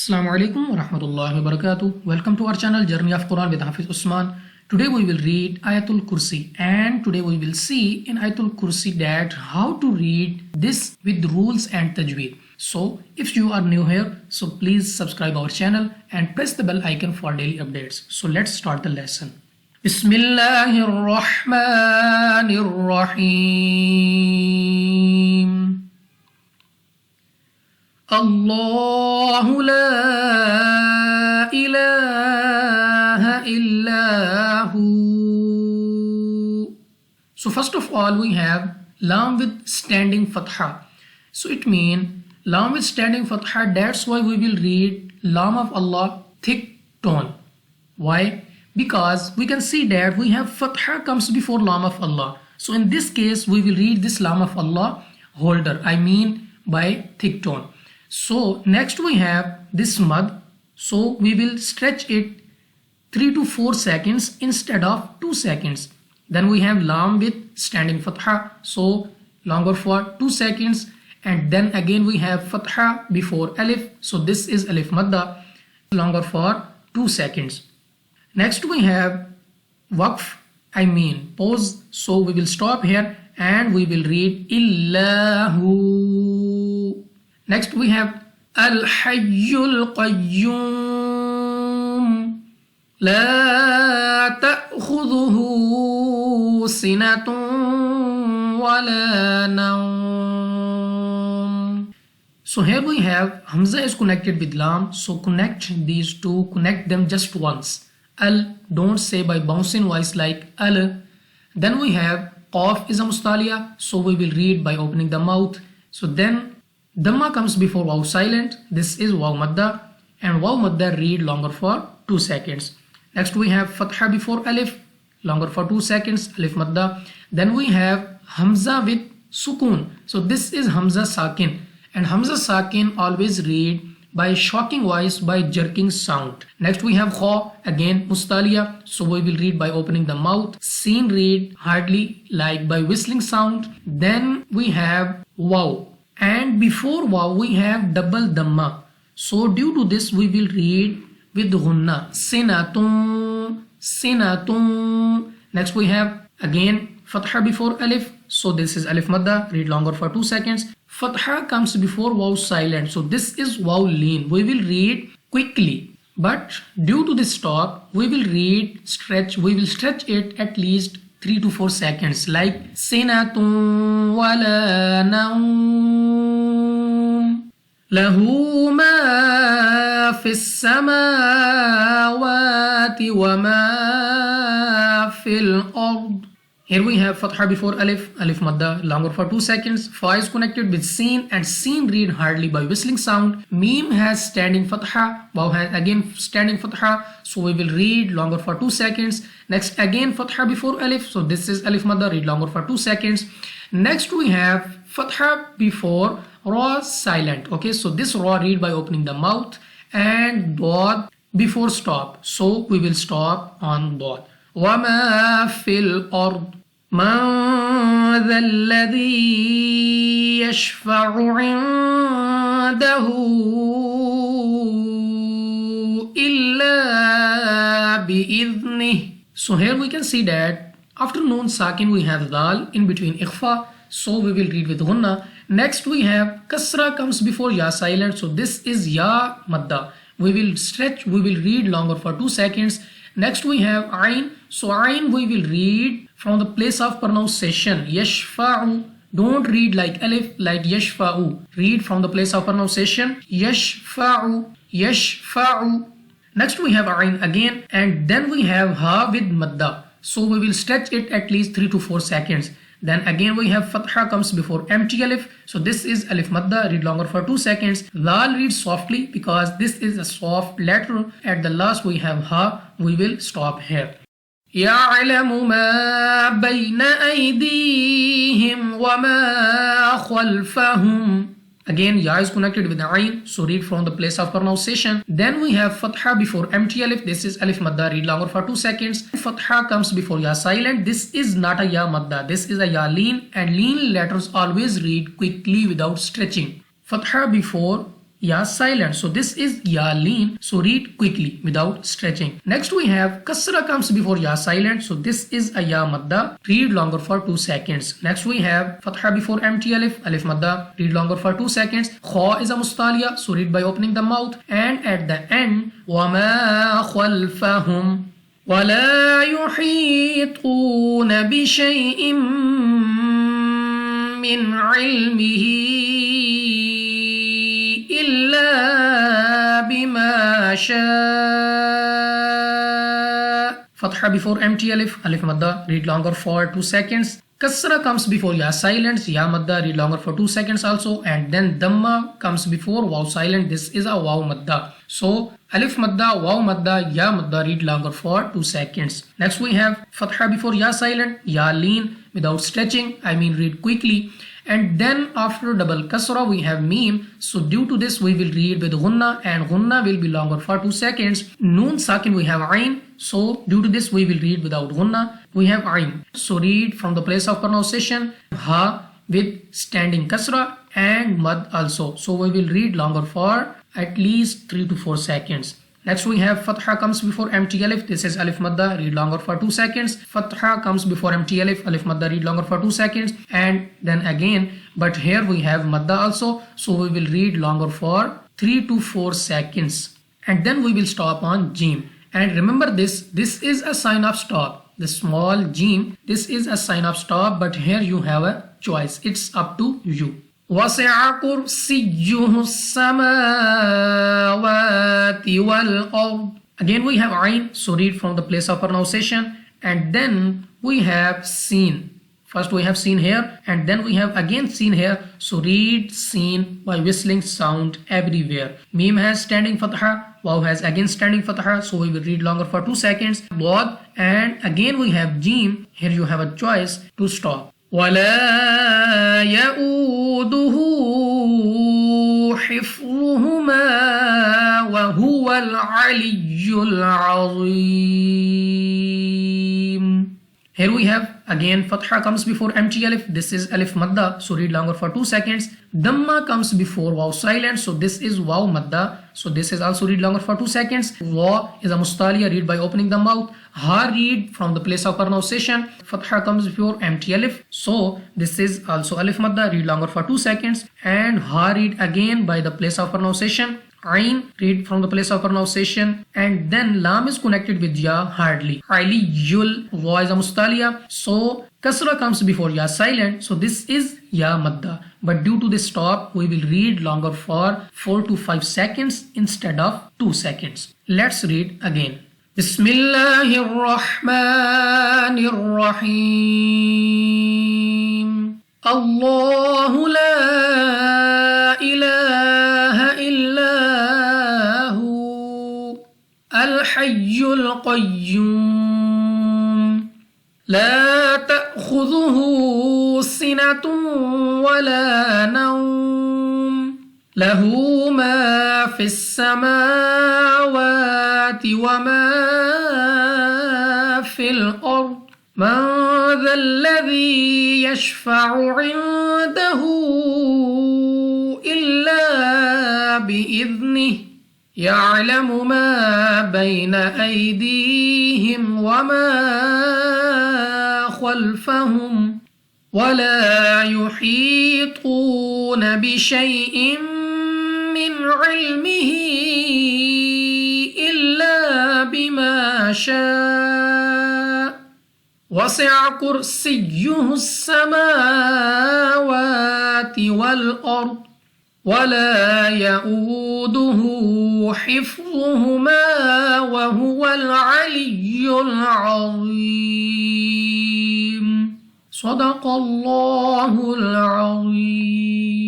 Assalamu alaikum wa rahmatullahi wa barakatuh. Welcome to our channel Journey of Quran with Hafiz Usman. Today we will read Ayat Tul Kursi, and today we will see in Ayat Tul Kursi that how to read this with rules and Tajweed. So if you are new here, so please subscribe our channel and press the bell icon for daily updates. So let's start the lesson. Bismillahir Rahmanir Rahim. الله لا إله إلا هو. So first of all we have lam with standing fatha. So it means lam with standing fatha. That's why we will read lam of Allah thick tone. Why? Because we can see that we have fatha comes before lam of Allah. So in this case we will read this lam of Allah holder, I mean by thick tone. So next we have this mud, so we will stretch it 3 to 4 seconds instead of 2 seconds. Then we have lam with standing fatha, so longer for 2 seconds, and then again we have fatha before alif, so this is alif madda, longer for 2 seconds. Next we have waqf, I mean pause, so we will stop here and we will read illahu. Next we have Al-Hayyul Qayyum La ta'khudhuhu sinatun wa la nawm. So here we have Hamza is connected with Lam, so connect these two, connect them just once. Al, don't say by bouncing voice like Al. Then we have Qaf is a mustaliya, so we will read by opening the mouth. So then Dhamma comes before waw silent, this is waw madda, and waw madda read longer for 2 seconds. Next we have fatha before alif, longer for 2 seconds, alif madda. Then we have hamza with sukun, so this is hamza sakin, and hamza sakin always read by shocking voice, by jerking sound. Next we have kha, again mustaliya, so we will read by opening the mouth. Sin read hardly like by whistling sound. Then we have waw, and before waw we have double dhamma, so due to this we will read with ghunna, sinatun, sinatun. Next we have again fatha before alif, so this is alif madda, read longer for 2 seconds. Fatha comes before waw silent, so this is waw lean, we will read quickly, but due to this stop we will stretch it at least 3 to 4 seconds, like sinatun wala nawm lahu ma fis samawati wa ma fil ard. Here we have fatha before alif, alif madda, longer for 2 seconds. Fa is connected with sin, and sin read hardly by whistling sound. Mim has standing fatha, waw has again standing fatha, so we will read longer for 2 seconds. Next again fatha before alif, so this is alif madda, read longer for 2 seconds. Next we have fatha before ra silent, okay, so this ra read by opening the mouth, and dad before stop, so we will stop on dad. Wa ma fil ard من ذا الذي يشفع عنده إلا بإذنه. So here we can see that after noon sakin we have dal, in between ikhfa, so we will read with ghunna. Next we have kasra comes before ya silent, so this is ya madda, we will stretch, we will read longer for 2 seconds. Next we have ayn, so ayn we will read from the place of pronunciation, yashfa'u, don't read like alif, like yashfa'u, read from the place of pronunciation, yashfa'u, yashfa'u. Next we have ayn again, and then we have ha with madda, so we will stretch it at least 3 to 4 seconds. Then again we have fatha comes before empty alif, so this is alif madda, read longer for 2 seconds. Lal read softly because this is a soft letter. At the last we have ha, we will stop here. يعلم ما بين أيديهم وما خلفهم. Again ya is connected with the ayn, so read from the place of pronunciation. Then we have fatha before empty alif, this is alif madda, read longer for 2 seconds. Fatha comes before ya silent, this is not a ya madda, this is a ya lean, and lean letters always read quickly without stretching. Fatha before ya silent. So this is ya lean. So read quickly without stretching. Next we have kasra comes before ya silent. So this is a ya madda. Read longer for 2 seconds. Next we have fatha before empty alif. Alif madda. Read longer for 2 seconds. Kha is a mustaliya. So read by opening the mouth. And at the end, وَمَا خَلْفَهُمْ وَلَا يُحِيطُونَ بِشَيْءٍ مِّنْ عِلْمِهِ إِلَّا بِمَا شَاءَ. Fatha before empty alif. Alif madda. Read longer for 2 seconds. Kasra comes before ya silent. Ya madda. Read longer for 2 seconds also. And then dhamma comes before waw silent. This is a waw madda. So alif madda, waw madda, ya madda. Read longer for 2 seconds. Next we have fatha before ya silent. Ya lean without stretching. I mean read quickly. And then after double kasra we have meme. So due to this we will read with gunna, and gunna will be longer for 2 seconds. Noon sakin we have ayn. So due to this we will read without gunna. We have ayn. So read from the place of pronunciation. Ha with standing kasra and mad also. So we will read longer for at least 3 to 4 seconds. Next we have fatha comes before empty alif. This is alif madda. Read longer for 2 seconds. Fatha comes before empty alif. Alif madda. Read longer for 2 seconds. And then again, but here we have madda also. So we will read longer for 3 to 4 seconds. And then we will stop on jim. And remember this is a sign of stop. The small jim, this is a sign of stop, but here you have a choice. It's up to you. وَسِعَ كُرْسِيُّهُ السَّمَاوَاتِ وَالْأَرْضِ. Again we have ayn, so read from the place of pronunciation. And then we have seen. First we have seen here, and then we have again seen here. So read seen by whistling sound everywhere. Meme has standing fatha, waw has again standing fatha. So we will read longer for 2 seconds. Bod, and again we have jim. Here you have a choice to stop. وَلَا يَؤُودُهُ حِفْظُهُمَا وَهُوَ الْعَلِيُّ الْعَظِيمُ. Here we have again fatha comes before empty alif. This is alif madda. So read longer for 2 seconds. Dhamma comes before waw silent. So this is waw madda. So this is also read longer for 2 seconds. Waw is a mustaliya. Read by opening the mouth. Ha read from the place of pronunciation. Fatha comes before empty alif. So this is also alif madda. Read longer for 2 seconds. And ha read again by the place of pronunciation. Ayn read from the place of pronunciation. And then lam is connected with ya hardly. Aliyul, waw is a mustaliya. So kasra comes before ya silent. So this is ya madda. But due to this stop, we will read longer for 4 to 5 seconds instead of 2 seconds. Let's read again. Bismillahir Rahmanir Rahim. Allahu la ilaha illa hu al-hayyul qayyum. لا تأخذه سنة ولا نوم له ما في السماوات وما في الأرض من ذا الذي يشفع عنده إلا بإذنه يعلم ما بين أيديهم وما خلفهم ولا يحيطون بشيء من علمه إلا بما شاء وسع كرسيه السماوات والأرض ولا يؤوده حفظهما وهو العلي العظيم. صدق الله العظيم.